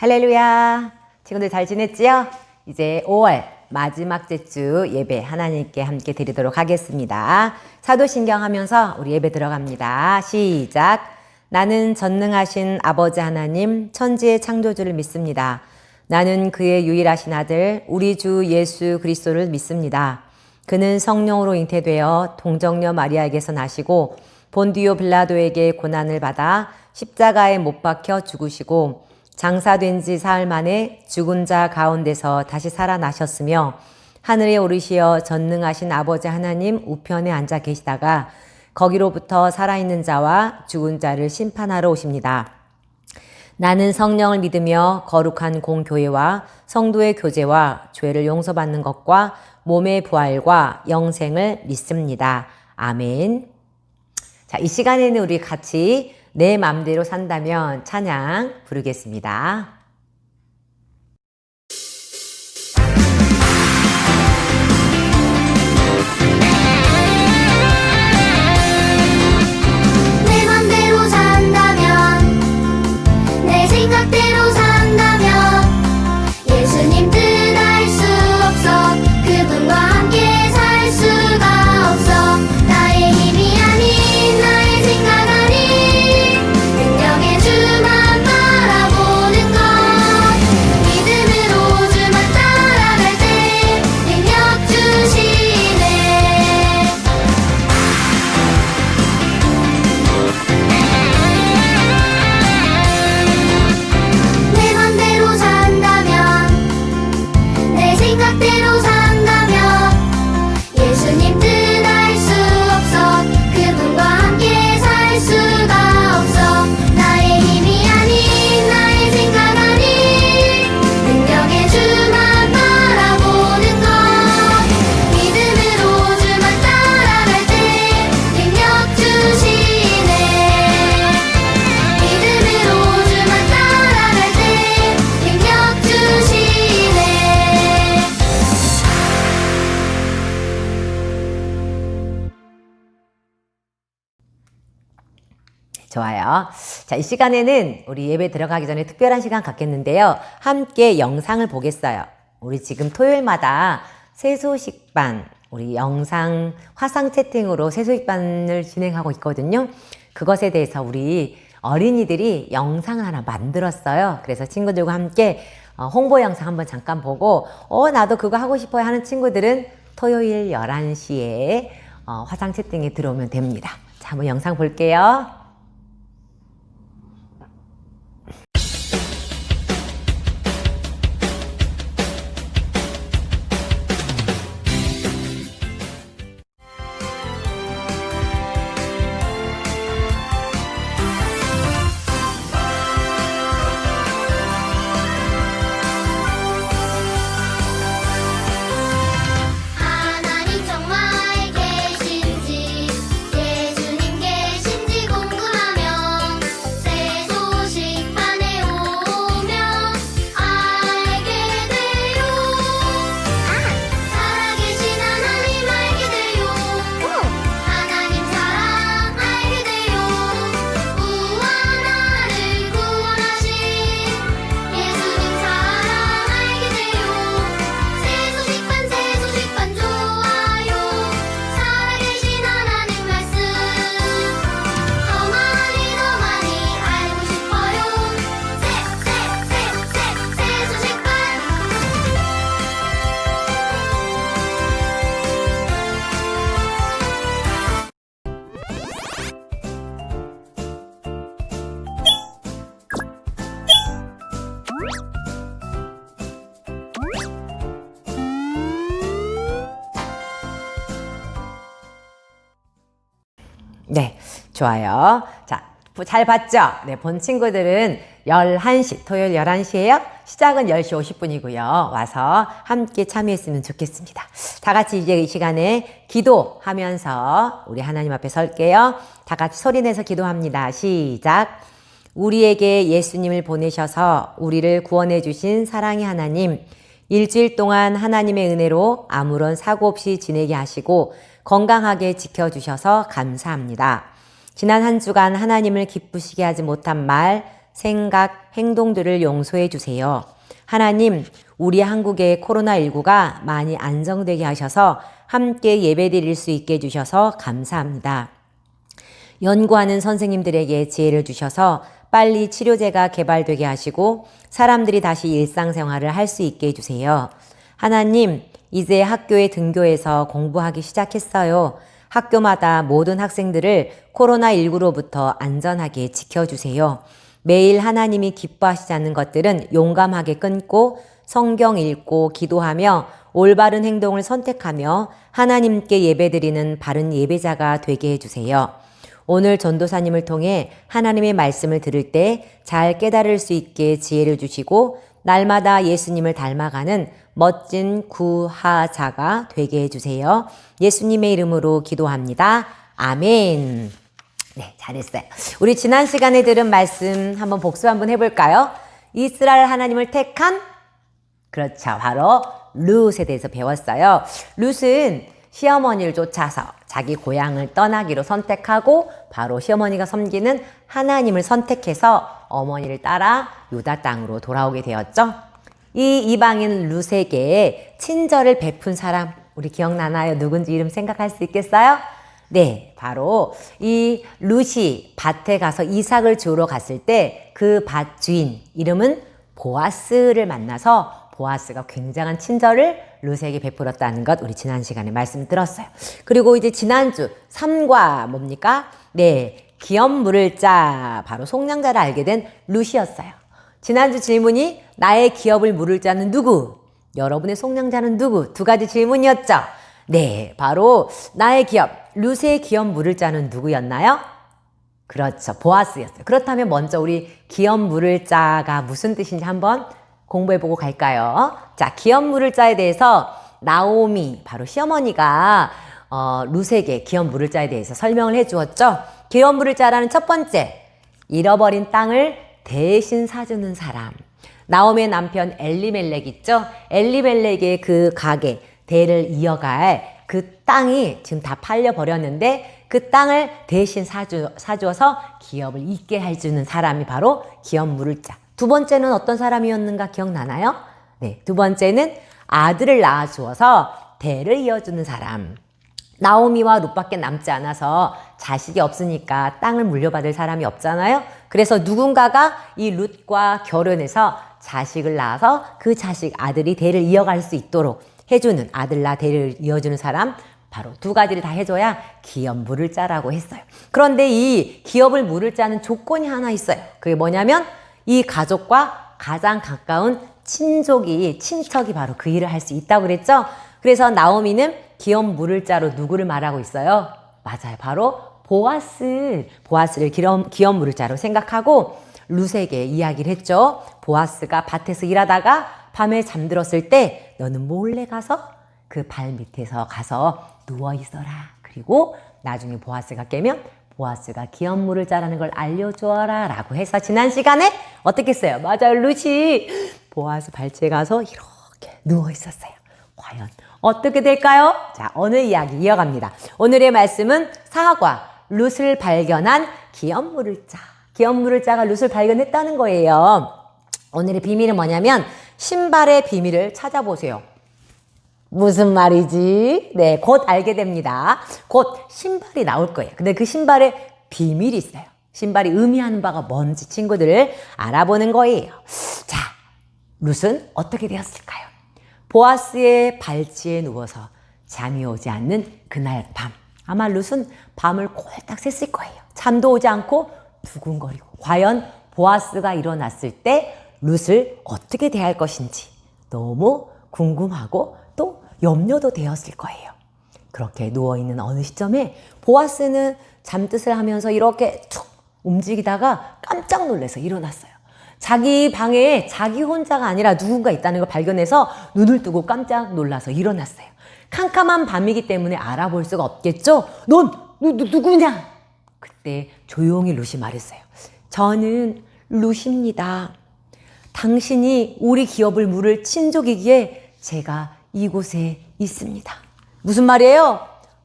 할렐루야. 친구들 잘 지냈지요? 이제 5월 마지막 주 예배 하나님께 함께 드리도록 하겠습니다. 사도신경 하면서 우리 예배 들어갑니다. 시작. 나는 전능하신 아버지 하나님 천지의 창조주를 믿습니다. 나는 그의 유일하신 아들 우리 주 예수 그리스도를 믿습니다. 그는 성령으로 잉태되어 동정녀 마리아에게서 나시고 본디오 빌라도에게 고난을 받아 십자가에 못 박혀 죽으시고 장사된 지 사흘 만에 죽은 자 가운데서 다시 살아나셨으며 하늘에 오르시어 전능하신 아버지 하나님 우편에 앉아 계시다가 거기로부터 살아있는 자와 죽은 자를 심판하러 오십니다. 나는 성령을 믿으며 거룩한 공교회와 성도의 교제와 죄를 용서받는 것과 몸의 부활과 영생을 믿습니다. 아멘. 자, 이 시간에는 우리 같이 내 맘대로 산다면 찬양 부르겠습니다. 내 맘대로 산다면 내 생각대로 산다면 예수님 뜻 알 수 없어 그분과 함께 살 수가 없어 나의 힘이 아닌 나의 생각 아닌 능력의 주만 바라보는 것 믿음으로 주만 따라갈 때 능력 주시네 내 맘대로 산다면 내 생각대로 산다면 예수님 뜻 알 수 없어 그분과 함께 살 수가 없어 나의 힘이 아닌 나의 생각 아닌 능력의 주만 바라보는 것 믿음으로 주만 따라갈 때 능력 주시네 믿음으로 주만 따라갈 때 능력 주시네 좋아요. 자, 이 시간에는 우리 예배 들어가기 전에 특별한 시간 갖겠는데요. 함께 영상을 보겠어요. 우리 지금 토요일마다 새소식반, 우리 영상 화상 채팅으로 새소식반을 진행하고 있거든요. 그것에 대해서 우리 어린이들이 영상을 하나 만들었어요. 그래서 친구들과 함께 홍보 영상 한번 잠깐 보고 나도 그거 하고 싶어요 하는 친구들은 토요일 11시에 화상 채팅에 들어오면 됩니다. 자, 한번 영상 볼게요. 하나님 정말 계신지 예수님 계신지 궁금하면 새 소식판에 오면 알게 돼요 살아계신 하나님 알게 돼요 하나님 사랑 알게 돼요 우와 나를 구원하신 예수님 사랑 알게 돼요 새 소식판 좋아요 살아계신 하나님 말씀 더 많이 알고 싶어요 새 소식판 네, 좋아요. 자, 잘 봤죠? 네, 본 친구들은 11시, 토요일 11시에요. 시작은 10시 50분이고요. 와서 함께 참여했으면 좋겠습니다. 다 같이 이제 이 시간에 기도하면서 우리 하나님 앞에 설게요. 다 같이 소리내서 기도합니다. 시작. 우리에게 예수님을 보내셔서 우리를 구원해 주신 사랑의 하나님, 일주일 동안 하나님의 은혜로 아무런 사고 없이 지내게 하시고 건강하게 지켜주셔서 감사합니다. 지난 한 주간 하나님을 기쁘시게 하지 못한 말, 생각, 행동들을 용서해 주세요. 하나님, 우리 한국의 코로나19가 많이 안정되게 하셔서 함께 예배드릴 수 있게 해주셔서 감사합니다. 연구하는 선생님들에게 지혜를 주셔서 빨리 치료제가 개발되게 하시고 사람들이 다시 일상생활을 할 수 있게 해주세요. 하나님, 이제 학교에 등교해서 공부하기 시작했어요. 학교마다 모든 학생들을 코로나19로부터 안전하게 지켜주세요. 매일 하나님이 기뻐하시지 않는 것들은 용감하게 끊고 성경 읽고 기도하며 올바른 행동을 선택하며 하나님께 예배드리는 바른 예배자가 되게 해주세요. 오늘 전도사님을 통해 하나님의 말씀을 들을 때 잘 깨달을 수 있게 지혜를 주시고 날마다 예수님을 닮아가는 멋진 구하자가 되게 해주세요. 예수님의 이름으로 기도합니다. 아멘. 네, 잘했어요. 우리 지난 시간에 들은 말씀 한번 복습 한번 해볼까요? 이스라엘 하나님을 택한, 그렇죠, 바로 룻에 대해서 배웠어요. 룻은 시어머니를 쫓아서 자기 고향을 떠나기로 선택하고 바로 시어머니가 섬기는 하나님을 선택해서 어머니를 따라 유다 땅으로 돌아오게 되었죠. 이 이방인 룻에게 친절을 베푼 사람, 우리 기억나나요? 누군지 이름 생각할 수 있겠어요? 네, 바로 이 룻이 밭에 가서 이삭을 주우러 갔을 때 그 밭 주인 이름은 보아스를 만나서 보아스가 굉장한 친절을 룻에게 베풀었다는 것 우리 지난 시간에 말씀 들었어요. 그리고 이제 지난주 3과 뭡니까? 네, 기업 물을 자, 바로 속량자를 알게 된 룻이었어요. 지난주 질문이 나의 기업을 물을 자는 누구? 여러분의 속량자는 누구? 두 가지 질문이었죠. 네, 바로 나의 기업, 룻의 기업 물을 자는 누구였나요? 그렇죠, 보아스였어요. 그렇다면 먼저 우리 기업 물을 자가 무슨 뜻인지 한번 공부해보고 갈까요? 자, 기업 물을 자에 대해서 나오미, 바로 시어머니가 룻에게 기업 물을 자에 대해서 설명을 해주었죠. 기업 물을 자라는 첫 번째, 잃어버린 땅을 대신 사주는 사람. 나오미의 남편 엘리멜렉 있죠? 엘리멜렉의 그 가게, 대를 이어갈 그 땅이 지금 다 팔려버렸는데 그 땅을 대신 사주어서 기업을 잇게 해주는 사람이 바로 기업 물을 자. 두 번째는 어떤 사람이었는가 기억나나요? 네, 두 번째는 아들을 낳아주어서 대를 이어주는 사람. 나오미와 룻밖에 남지 않아서 자식이 없으니까 땅을 물려받을 사람이 없잖아요. 그래서 누군가가 이 룻과 결혼해서 자식을 낳아서 그 자식 아들이 대를 이어갈 수 있도록 해주는, 아들 낳아 대를 이어주는 사람, 바로 두 가지를 다 해줘야 기업 물을 자라고 했어요. 그런데 이 기업을 물을 자는 조건이 하나 있어요. 그게 뭐냐면 이 가족과 가장 가까운 친척이 바로 그 일을 할 수 있다고 그랬죠. 그래서 나오미는 기업 물을 자로 누구를 말하고 있어요? 맞아요, 바로 보아스를 기업 물을 자로 생각하고 룻에게 이야기를 했죠. 보아스가 밭에서 일하다가 밤에 잠들었을 때 너는 몰래 가서 그 발 밑에서 가서 누워 있어라. 그리고 나중에 보아스가 깨면 보아스가 기업 물을 자라는 걸 알려주어라 라고 해서 지난 시간에 어떻게 했어요? 맞아요, 룻이 보아스 발치에 가서 이렇게 누워 있었어요. 과연 어떻게 될까요? 자, 오늘 이야기 이어갑니다. 오늘의 말씀은 사과, 룻을 발견한 기업 물을 자. 기업 물을 자가 룻을 발견했다는 거예요. 오늘의 비밀은 뭐냐면 신발의 비밀을 찾아보세요. 무슨 말이지? 네, 곧 알게 됩니다. 곧 신발이 나올 거예요. 근데 그 신발에 비밀이 있어요. 신발이 의미하는 바가 뭔지 친구들을 알아보는 거예요. 자, 룻은 어떻게 되었을까요? 보아스의 발치에 누워서 잠이 오지 않는 그날 밤. 아마 룻은 밤을 꼴딱 샜을 거예요. 잠도 오지 않고 두근거리고. 과연 보아스가 일어났을 때 룻을 어떻게 대할 것인지 너무 궁금하고 또 염려도 되었을 거예요. 그렇게 누워있는 어느 시점에 보아스는 잠뜻을 하면서 이렇게 툭 움직이다가 깜짝 놀라서 일어났어요. 자기 방에 자기 혼자가 아니라 누군가 있다는 걸 발견해서 눈을 뜨고 깜짝 놀라서 일어났어요. 캄캄한 밤이기 때문에 알아볼 수가 없겠죠? 넌 누구냐? 그때 조용히 룻이 말했어요. 저는 룻입니다. 당신이 우리 기업을 물을 친족이기에 제가 이곳에 있습니다. 무슨 말이에요?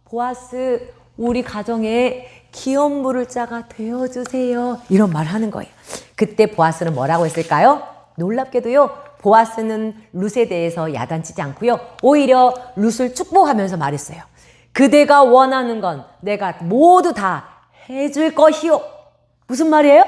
보아스, 우리 가정에 기업 물을 자가 되어주세요. 이런 말을 하는 거예요. 그때 보아스는 뭐라고 했을까요? 놀랍게도요. 보아스는 룻에 대해서 야단치지 않고요. 오히려 룻을 축복하면서 말했어요. 그대가 원하는 건 내가 모두 다 해줄 것이요. 무슨 말이에요?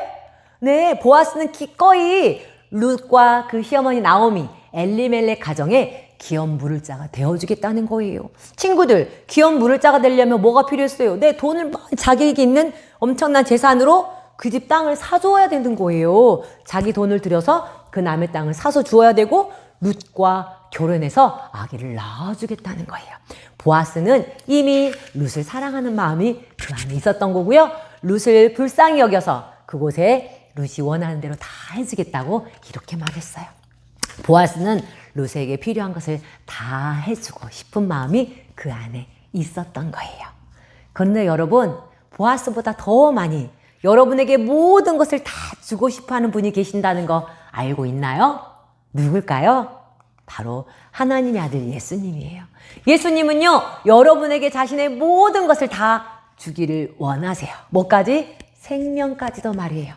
네, 보아스는 기꺼이 룻과 그 시어머니 나오미, 엘리멜렉 가정에 기업 물을 자가 되어주겠다는 거예요. 친구들, 기업 물을 자가 되려면 뭐가 필요했어요? 내 돈을 자기에게 있는 엄청난 재산으로 그 집 땅을 사주어야 되는 거예요. 자기 돈을 들여서 그 남의 땅을 사서 주어야 되고 룻과 결혼해서 아기를 낳아주겠다는 거예요. 보아스는 이미 룻을 사랑하는 마음이 그 안에 있었던 거고요. 룻을 불쌍히 여겨서 그곳에 룻이 원하는 대로 다 해주겠다고 이렇게 말했어요. 보아스는 룻에게 필요한 것을 다 해주고 싶은 마음이 그 안에 있었던 거예요. 그런데 여러분, 보아스보다 더 많이 여러분에게 모든 것을 다 주고 싶어하는 분이 계신다는 거 알고 있나요? 누굴까요? 바로 하나님의 아들 예수님이에요. 예수님은요, 여러분에게 자신의 모든 것을 다 주기를 원하세요. 뭐까지? 생명까지도 말이에요.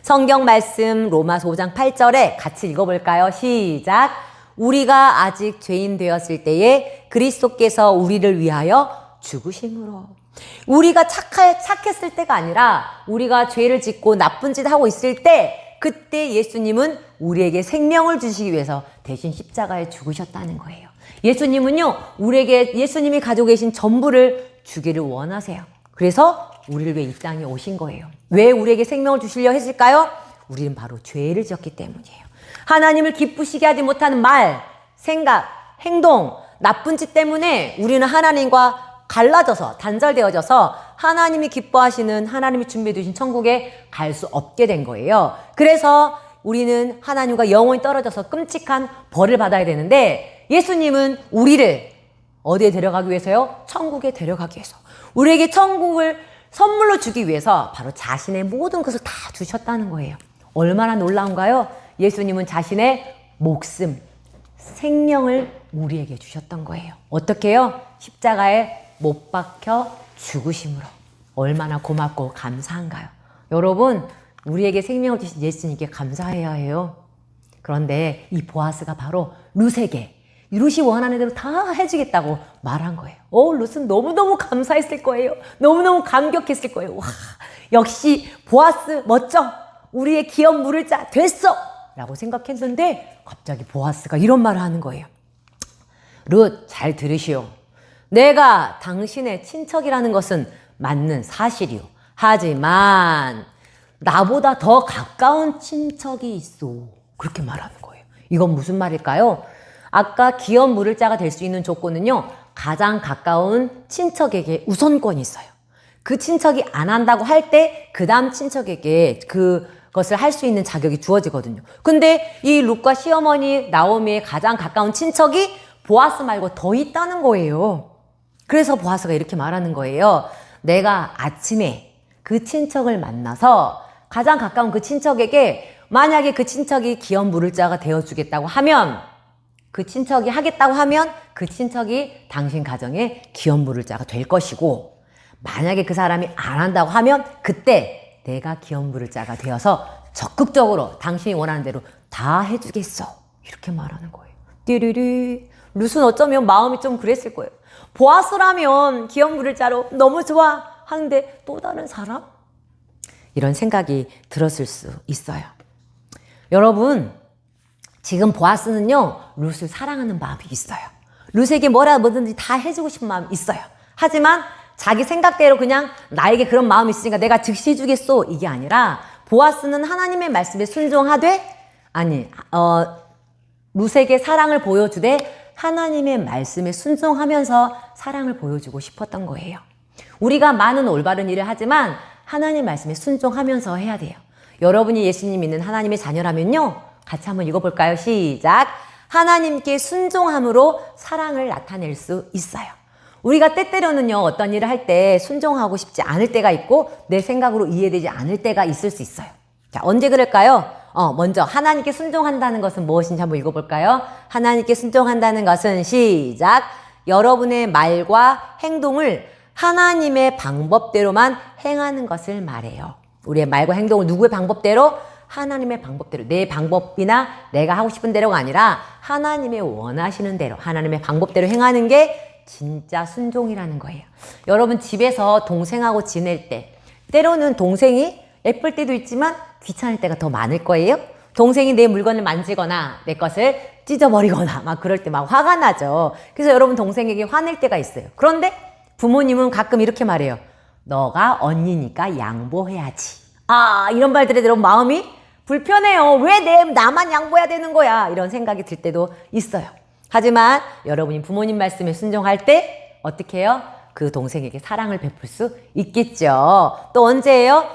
성경 말씀 로마서 5장 8절에 같이 읽어볼까요? 시작. 우리가 아직 죄인 되었을 때에 그리스도께서 우리를 위하여 죽으심으로. 우리가 착했을 때가 아니라 우리가 죄를 짓고 나쁜 짓 하고 있을 때 그때 예수님은 우리에게 생명을 주시기 위해서 대신 십자가에 죽으셨다는 거예요. 예수님은요, 우리에게 예수님이 가지고 계신 전부를 주기를 원하세요. 그래서 우리를 위해 이 땅에 오신 거예요. 왜 우리에게 생명을 주시려 했을까요? 우리는 바로 죄를 지었기 때문이에요. 하나님을 기쁘시게 하지 못하는 말, 생각, 행동, 나쁜 짓 때문에 우리는 하나님과 갈라져서 단절되어져서 하나님이 기뻐하시는 하나님이 준비해 두신 천국에 갈 수 없게 된 거예요. 그래서 우리는 하나님과 영원히 떨어져서 끔찍한 벌을 받아야 되는데 예수님은 우리를 어디에 데려가기 위해서요? 천국에 데려가기 위해서. 우리에게 천국을 선물로 주기 위해서 바로 자신의 모든 것을 다 주셨다는 거예요. 얼마나 놀라운가요? 예수님은 자신의 목숨, 생명을 우리에게 주셨던 거예요. 어떻게요? 십자가에 못 박혀 죽으심으로. 얼마나 고맙고 감사한가요? 여러분, 우리에게 생명을 주신 예수님께 감사해야 해요. 그런데 이 보아스가 바로 룻에게 룻이 원하는 대로 다 해주겠다고 말한 거예요. 룻은 너무너무 감사했을 거예요. 너무너무 감격했을 거예요. 와, 역시 보아스 멋져. 우리의 기업 물을 자 됐어. 라고 생각했는데 갑자기 보아스가 이런 말을 하는 거예요. 룻, 잘 들으시오. 내가 당신의 친척이라는 것은 맞는 사실이오. 하지만 나보다 더 가까운 친척이 있어. 그렇게 말하는 거예요. 이건 무슨 말일까요? 아까 기업 물을 자가 될 수 있는 조건은요, 가장 가까운 친척에게 우선권이 있어요. 그 친척이 안 한다고 할 때 그 다음 친척에게 그것을 할 수 있는 자격이 주어지거든요. 근데 이 룻과 시어머니 나오미의 가장 가까운 친척이 보아스 말고 더 있다는 거예요. 그래서 보아스가 이렇게 말하는 거예요. 내가 아침에 그 친척을 만나서 가장 가까운 그 친척에게 만약에 그 친척이 기업 물을 자가 되어주겠다고 하면 그 친척이 하겠다고 하면 그 친척이 당신 가정에 기업 물을 자가 될 것이고 만약에 그 사람이 안 한다고 하면 그때 내가 기업 물을 자가 되어서 적극적으로 당신이 원하는 대로 다 해주겠어. 이렇게 말하는 거예요. 띠리리. 룻은 어쩌면 마음이 좀 그랬을 거예요. 보아스라면 기업 물을 자로 너무 좋아 하는데 또 다른 사람? 이런 생각이 들었을 수 있어요. 여러분, 지금 보아스는요, 룻을 사랑하는 마음이 있어요. 룻에게 뭐든지 다 해주고 싶은 마음이 있어요. 하지만 자기 생각대로 그냥 나에게 그런 마음이 있으니까 내가 즉시 해주겠소. 이게 아니라 보아스는 하나님의 말씀에 순종하되 룻에게 사랑을 보여주되 하나님의 말씀에 순종하면서 사랑을 보여주고 싶었던 거예요. 우리가 많은 올바른 일을 하지만 하나님 말씀에 순종하면서 해야 돼요. 여러분이 예수님 믿는 하나님의 자녀라면요, 같이 한번 읽어볼까요? 시작. 하나님께 순종함으로 사랑을 나타낼 수 있어요. 우리가 때때로는요, 어떤 일을 할 때 순종하고 싶지 않을 때가 있고 내 생각으로 이해되지 않을 때가 있을 수 있어요. 자, 언제 그럴까요? 먼저 하나님께 순종한다는 것은 무엇인지 한번 읽어볼까요? 하나님께 순종한다는 것은 시작. 여러분의 말과 행동을 하나님의 방법대로만 행하는 것을 말해요. 우리의 말과 행동을 누구의 방법대로? 하나님의 방법대로. 내 방법이나 내가 하고 싶은 대로가 아니라 하나님의 원하시는 대로, 하나님의 방법대로 행하는 게 진짜 순종이라는 거예요. 여러분 집에서 동생하고 지낼 때 때로는 동생이 예쁠 때도 있지만 귀찮을 때가 더 많을 거예요. 동생이 내 물건을 만지거나 내 것을 찢어버리거나 막 그럴 때 막 화가 나죠. 그래서 여러분 동생에게 화낼 때가 있어요. 그런데 부모님은 가끔 이렇게 말해요. 너가 언니니까 양보해야지. 아, 이런 말들에 들으면 마음이 불편해요. 왜 나만 양보해야 되는 거야? 이런 생각이 들 때도 있어요. 하지만 여러분이 부모님 말씀에 순종할 때 어떻게 해요? 그 동생에게 사랑을 베풀 수 있겠죠. 또 언제예요?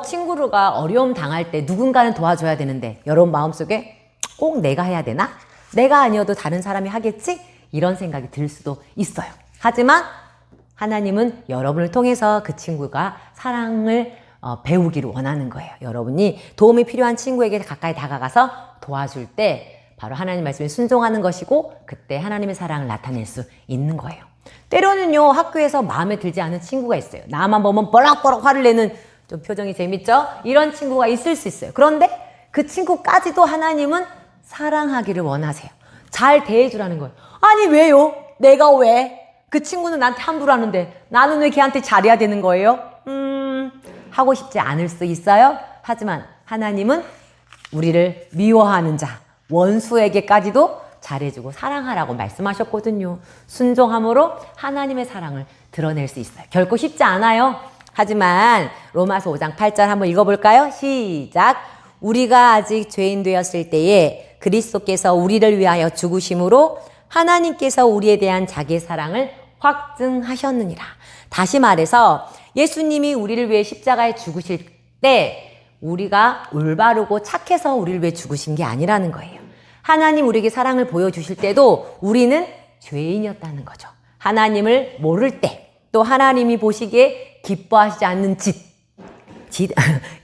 친구가 어려움 당할 때 누군가는 도와줘야 되는데 여러분 마음속에 꼭 내가 해야 되나? 내가 아니어도 다른 사람이 하겠지? 이런 생각이 들 수도 있어요. 하지만 하나님은 여러분을 통해서 그 친구가 사랑을 배우기를 원하는 거예요. 여러분이 도움이 필요한 친구에게 가까이 다가가서 도와줄 때 바로 하나님 말씀에 순종하는 것이고 그때 하나님의 사랑을 나타낼 수 있는 거예요. 때로는요 학교에서 마음에 들지 않은 친구가 있어요. 나만 보면 버럭버럭 화를 내는 좀 표정이 재밌죠? 이런 친구가 있을 수 있어요. 그런데 그 친구까지도 하나님은 사랑하기를 원하세요. 잘 대해주라는 거예요. 아니 왜요? 내가 왜? 그 친구는 나한테 함부로 하는데 나는 왜 걔한테 잘해야 되는 거예요? 하고 싶지 않을 수 있어요. 하지만 하나님은 우리를 미워하는 자, 원수에게까지도 잘해주고 사랑하라고 말씀하셨거든요. 순종함으로 하나님의 사랑을 드러낼 수 있어요. 결코 쉽지 않아요. 하지만 로마서 5장 8절 한번 읽어볼까요? 시작. 우리가 아직 죄인 되었을 때에 그리스도께서 우리를 위하여 죽으심으로 하나님께서 우리에 대한 자기의 사랑을 확증하셨느니라. 다시 말해서 예수님이 우리를 위해 십자가에 죽으실 때 우리가 올바르고 착해서 우리를 위해 죽으신 게 아니라는 거예요. 하나님 우리에게 사랑을 보여주실 때도 우리는 죄인이었다는 거죠. 하나님을 모를 때 또 하나님이 보시기에 기뻐하시지 않는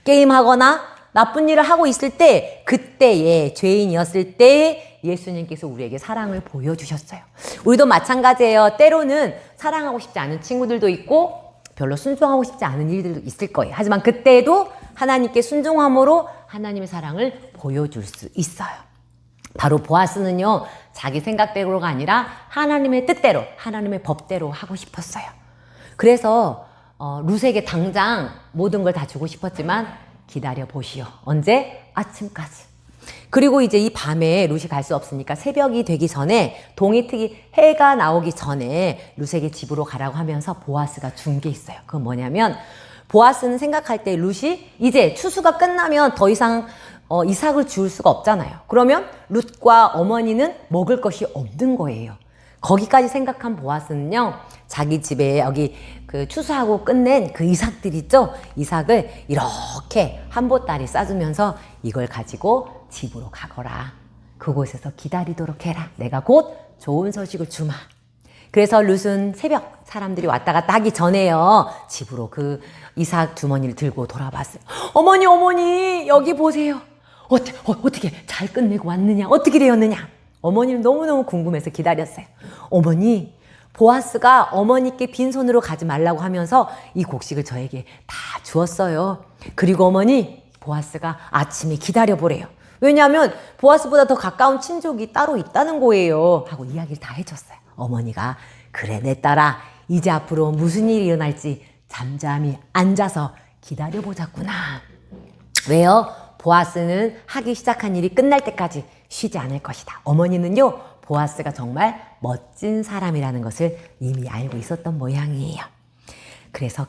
게임하거나 나쁜 일을 하고 있을 때 그때에 죄인이었을 때 예수님께서 우리에게 사랑을 보여주셨어요. 우리도 마찬가지예요. 때로는 사랑하고 싶지 않은 친구들도 있고 별로 순종하고 싶지 않은 일들도 있을 거예요. 하지만 그때에도 하나님께 순종함으로 하나님의 사랑을 보여줄 수 있어요. 바로 보아스는요 자기 생각대로가 아니라 하나님의 뜻대로 하나님의 법대로 하고 싶었어요. 그래서 룻에게 당장 모든 걸 다 주고 싶었지만 기다려 보시오. 언제? 아침까지. 그리고 이제 이 밤에 룻이 갈 수 없으니까 새벽이 되기 전에 동이 트기 해가 나오기 전에 룻에게 집으로 가라고 하면서 보아스가 준 게 있어요. 그건 뭐냐면 보아스는 생각할 때 룻이 이제 추수가 끝나면 더 이상 이삭을 줄 수가 없잖아요. 그러면 룻과 어머니는 먹을 것이 없는 거예요. 거기까지 생각한 보아스는요 자기 집에 여기 그 추수하고 끝낸 그 이삭들 있죠? 이삭을 이렇게 한 보따리 싸주면서 이걸 가지고 집으로 가거라. 그곳에서 기다리도록 해라. 내가 곧 좋은 소식을 주마. 그래서 룻은 새벽 사람들이 왔다 갔다 하기 전에요 집으로 그 이삭 주머니를 들고 돌아봤어요. 어머니 여기 보세요. 어떻게 잘 끝내고 왔느냐? 어떻게 되었느냐? 어머니는 너무너무 궁금해서 기다렸어요. 어머니, 보아스가 어머니께 빈손으로 가지 말라고 하면서 이 곡식을 저에게 다 주었어요. 그리고 어머니, 보아스가 아침에 기다려보래요. 왜냐하면 보아스보다 더 가까운 친족이 따로 있다는 거예요. 하고 이야기를 다 해줬어요. 어머니가 그래 내 딸아 이제 앞으로 무슨 일이 일어날지 잠잠히 앉아서 기다려보자꾸나. 왜요? 보아스는 하기 시작한 일이 끝날 때까지 쉬지 않을 것이다. 어머니는요 보아스가 정말 멋진 사람이라는 것을 이미 알고 있었던 모양이에요. 그래서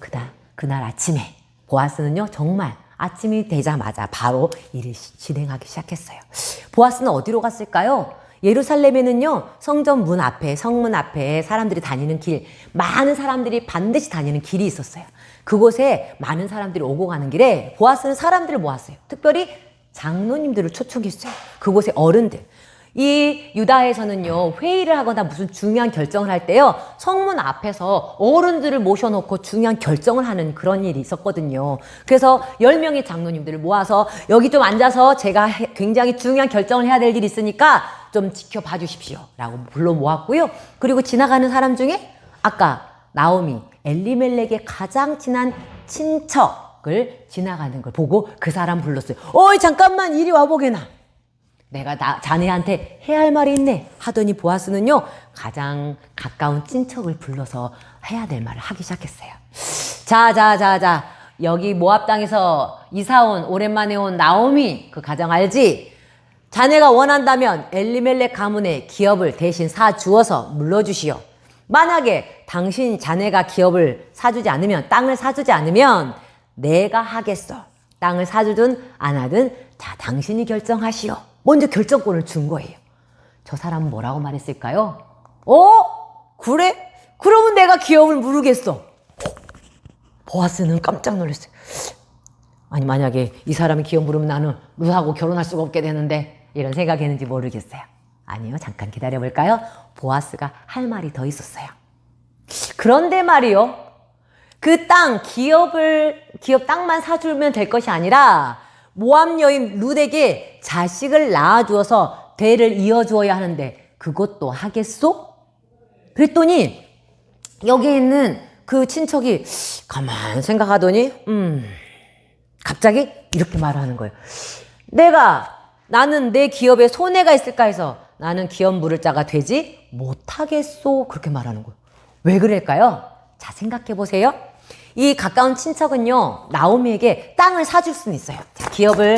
그날 아침에 보아스는요 정말 아침이 되자마자 바로 일을 진행하기 시작했어요. 보아스는 어디로 갔을까요? 예루살렘에는요 성전 문 앞에 성문 앞에 사람들이 다니는 길, 많은 사람들이 반드시 다니는 길이 있었어요. 그곳에 많은 사람들이 오고 가는 길에 보아스는 사람들을 모았어요. 특별히 장로님들을 초청했어요. 그곳의 어른들. 이 유다에서는요 회의를 하거나 무슨 중요한 결정을 할 때요 성문 앞에서 어른들을 모셔놓고 중요한 결정을 하는 그런 일이 있었거든요. 그래서 10명의 장로님들을 모아서 여기 좀 앉아서 제가 굉장히 중요한 결정을 해야 될 일이 있으니까 좀 지켜봐 주십시오 라고 불러 모았고요. 그리고 지나가는 사람 중에 아까 나오미, 엘리멜렉의 가장 친한 친척을 지나가는 걸 보고 그 사람 불렀어요. 어이 잠깐만 이리 와보게나. 내가 자네한테 해야 할 말이 있네 하더니 보아스는요 가장 가까운 친척을 불러서 해야 될 말을 하기 시작했어요. 자 여기 모압 땅에서 이사온 오랜만에 온 나오미 그 가정 알지? 자네가 원한다면 엘리멜렉 가문의 기업을 대신 사주어서 물러주시오. 만약에 당신 자네가 기업을 사주지 않으면 땅을 사주지 않으면 내가 하겠어. 땅을 사주든 안 하든 자 당신이 결정하시오. 먼저 결정권을 준 거예요. 저 사람은 뭐라고 말했을까요? 그래? 그러면 내가 기업을 물으겠어. 보아스는 깜짝 놀랐어요. 아니 만약에 이 사람이 기업 물으면 나는 룻하고 결혼할 수가 없게 되는데 이런 생각했는지 모르겠어요. 아니요 잠깐 기다려볼까요? 보아스가 할 말이 더 있었어요. 그런데 말이요 그 땅 기업 땅만 사주면 될 것이 아니라 모압 여인 룻에게 자식을 낳아주어서 대를 이어주어야 하는데 그것도 하겠소? 그랬더니 여기 있는 그 친척이 가만 생각하더니 갑자기 이렇게 말하는 거예요. 나는 내 기업에 손해가 있을까 해서 나는 기업 물을 자가 되지 못하겠소. 그렇게 말하는 거예요. 왜 그럴까요? 자 생각해 보세요. 이 가까운 친척은요 나오미에게 땅을 사줄 수는 있어요.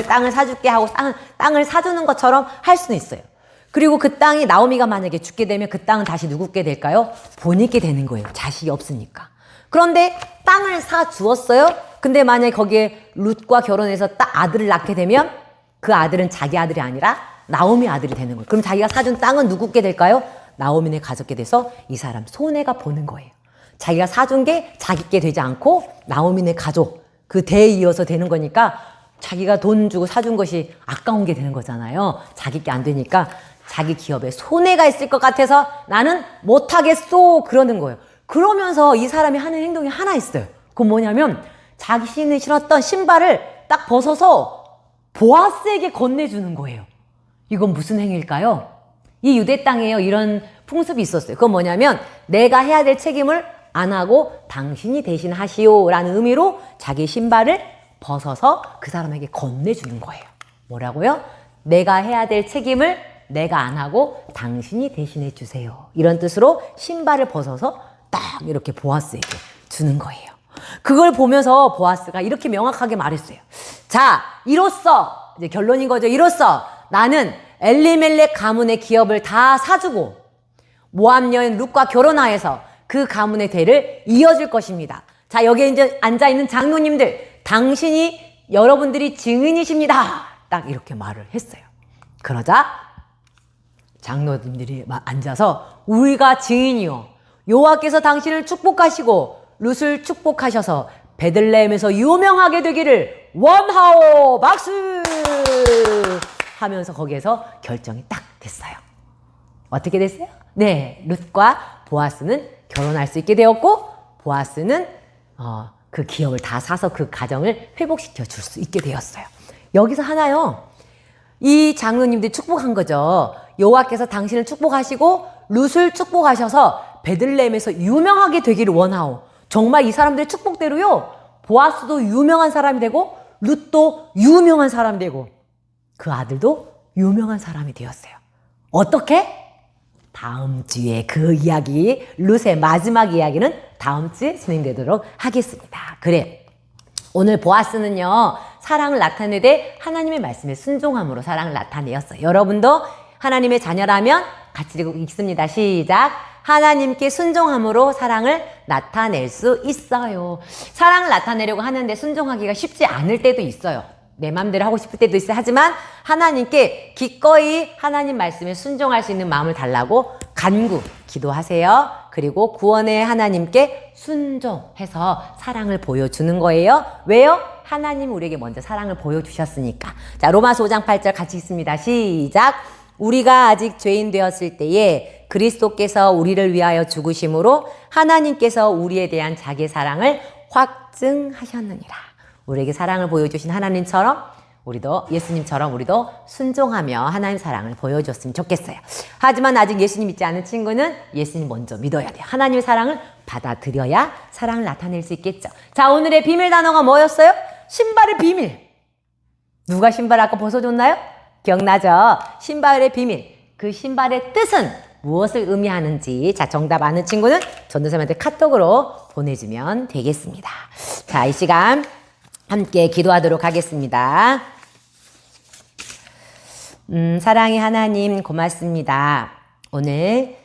땅을 사줄게 하고 땅을 사주는 것처럼 할 수는 있어요. 그리고 그 땅이 나오미가 만약에 죽게 되면 그 땅은 다시 누구께 될까요? 본인께 되는 거예요. 자식이 없으니까. 그런데 땅을 사주었어요. 근데 만약에 거기에 룻과 결혼해서 아들을 낳게 되면 그 아들은 자기 아들이 아니라 나오미 아들이 되는 거예요. 그럼 자기가 사준 땅은 누구께 될까요? 나오미네 가족께 돼서 이 사람 손해가 보는 거예요. 자기가 사준 게 자기께 되지 않고 나오미네 가족 그 대에 이어서 되는 거니까 자기가 돈 주고 사준 것이 아까운 게 되는 거잖아요. 자기께 안 되니까 자기 기업에 손해가 있을 것 같아서 나는 못하겠소 그러는 거예요. 그러면서 이 사람이 하는 행동이 하나 있어요. 그건 뭐냐면 자신이 신었던 신발을 딱 벗어서 보아스에게 건네주는 거예요. 이건 무슨 행위일까요? 이 유대 땅에요 이런 풍습이 있었어요. 그건 뭐냐면 내가 해야 될 책임을 안 하고 당신이 대신 하시오 라는 의미로 자기 신발을 벗어서 그 사람에게 건네주는 거예요. 뭐라고요? 내가 해야 될 책임을 내가 안 하고 당신이 대신해 주세요. 이런 뜻으로 신발을 벗어서 딱 이렇게 보아스에게 주는 거예요. 그걸 보면서 보아스가 이렇게 명확하게 말했어요. 자, 이로써 이제 결론인 거죠. 이로써 나는 엘리멜렉 가문의 기업을 다 사주고 모압 여인 룻과 결혼하여서 그 가문의 대를 이어줄 것입니다. 자, 여기에 이제 앉아있는 장로님들, 여러분들이 증인이십니다. 딱 이렇게 말을 했어요. 그러자 장로님들이 앉아서 우리가 증인이요. 여호와께서 당신을 축복하시고 룻을 축복하셔서 베들레헴에서 유명하게 되기를 원하오. 박수! 하면서 거기에서 결정이 딱 됐어요. 어떻게 됐어요? 네, 룻과 보아스는 결혼할 수 있게 되었고 보아스는 그 기업을 다 사서 그 가정을 회복시켜 줄 수 있게 되었어요. 여기서 하나요. 이 장로님들이 축복한 거죠. 여호와께서 당신을 축복하시고 룻을 축복하셔서 베들레헴에서 유명하게 되기를 원하오. 정말 이 사람들의 축복대로요. 보아스도 유명한 사람이 되고 룻도 유명한 사람이 되고 그 아들도 유명한 사람이 되었어요. 어떻게? 다음 주에 그 이야기, 룻의 마지막 이야기는 다음 주에 진행되도록 하겠습니다. 그래, 오늘 보아스는요 사랑을 나타내되 하나님의 말씀에 순종함으로 사랑을 나타내었어요. 여러분도 하나님의 자녀라면 같이 읽습니다. 시작. 하나님께 순종함으로 사랑을 나타낼 수 있어요. 사랑을 나타내려고 하는데 순종하기가 쉽지 않을 때도 있어요. 내 마음대로 하고 싶을 때도 있어요. 하지만 하나님께 기꺼이 하나님 말씀에 순종할 수 있는 마음을 달라고 간구 기도하세요. 그리고 구원의 하나님께 순종해서 사랑을 보여주는 거예요. 왜요? 하나님 우리에게 먼저 사랑을 보여주셨으니까. 자, 로마서 5장 8절 같이 읽습니다. 시작. 우리가 아직 죄인 되었을 때에 그리스도께서 우리를 위하여 죽으심으로 하나님께서 우리에 대한 자기 사랑을 확증하셨느니라. 우리에게 사랑을 보여주신 하나님처럼 우리도 예수님처럼 우리도 순종하며 하나님 사랑을 보여줬으면 좋겠어요. 하지만 아직 예수님 믿지 않은 친구는 예수님 먼저 믿어야 돼요. 하나님의 사랑을 받아들여야 사랑을 나타낼 수 있겠죠. 자, 오늘의 비밀 단어가 뭐였어요? 신발의 비밀. 누가 신발 아까 벗어줬나요? 기억나죠? 신발의 비밀. 그 신발의 뜻은 무엇을 의미하는지, 자, 정답 아는 친구는 전도사님한테 카톡으로 보내주면 되겠습니다. 자, 이 시간 함께 기도하도록 하겠습니다. 사랑의 하나님 고맙습니다. 오늘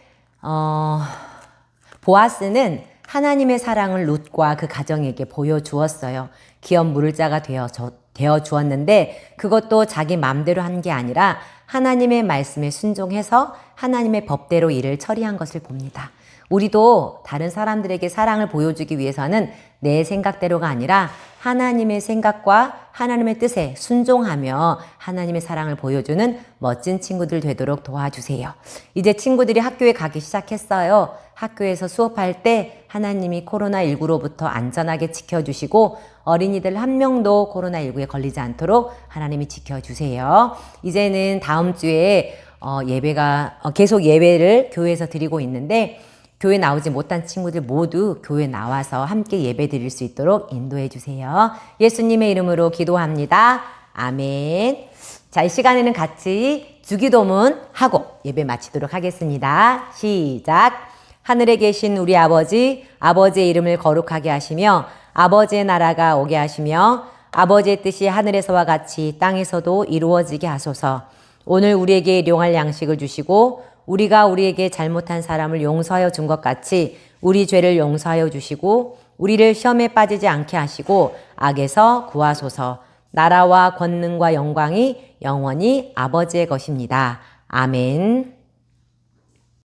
보아스는 하나님의 사랑을 룻과 그 가정에게 보여주었어요. 기업 물을 자가 되어 주었는데 그것도 자기 마음대로 한 게 아니라 하나님의 말씀에 순종해서 하나님의 법대로 일을 처리한 것을 봅니다. 우리도 다른 사람들에게 사랑을 보여주기 위해서는 내 생각대로가 아니라 하나님의 생각과 하나님의 뜻에 순종하며 하나님의 사랑을 보여주는 멋진 친구들 되도록 도와주세요. 이제 친구들이 학교에 가기 시작했어요. 학교에서 수업할 때 하나님이 코로나19로부터 안전하게 지켜주시고 어린이들 한 명도 코로나19에 걸리지 않도록 하나님이 지켜주세요. 이제는 다음 주에 계속 예배를 교회에서 드리고 있는데 교회 나오지 못한 친구들 모두 교회 나와서 함께 예배 드릴 수 있도록 인도해 주세요. 예수님의 이름으로 기도합니다. 아멘. 자, 이 시간에는 같이 주기도문 하고 예배 마치도록 하겠습니다. 시작. 하늘에 계신 우리 아버지, 아버지의 이름을 거룩하게 하시며 아버지의 나라가 오게 하시며 아버지의 뜻이 하늘에서와 같이 땅에서도 이루어지게 하소서. 오늘 우리에게 일용할 양식을 주시고 우리가 우리에게 잘못한 사람을 용서하여 준 것 같이 우리 죄를 용서하여 주시고 우리를 시험에 빠지지 않게 하시고 악에서 구하소서. 나라와 권능과 영광이 영원히 아버지의 것입니다. 아멘.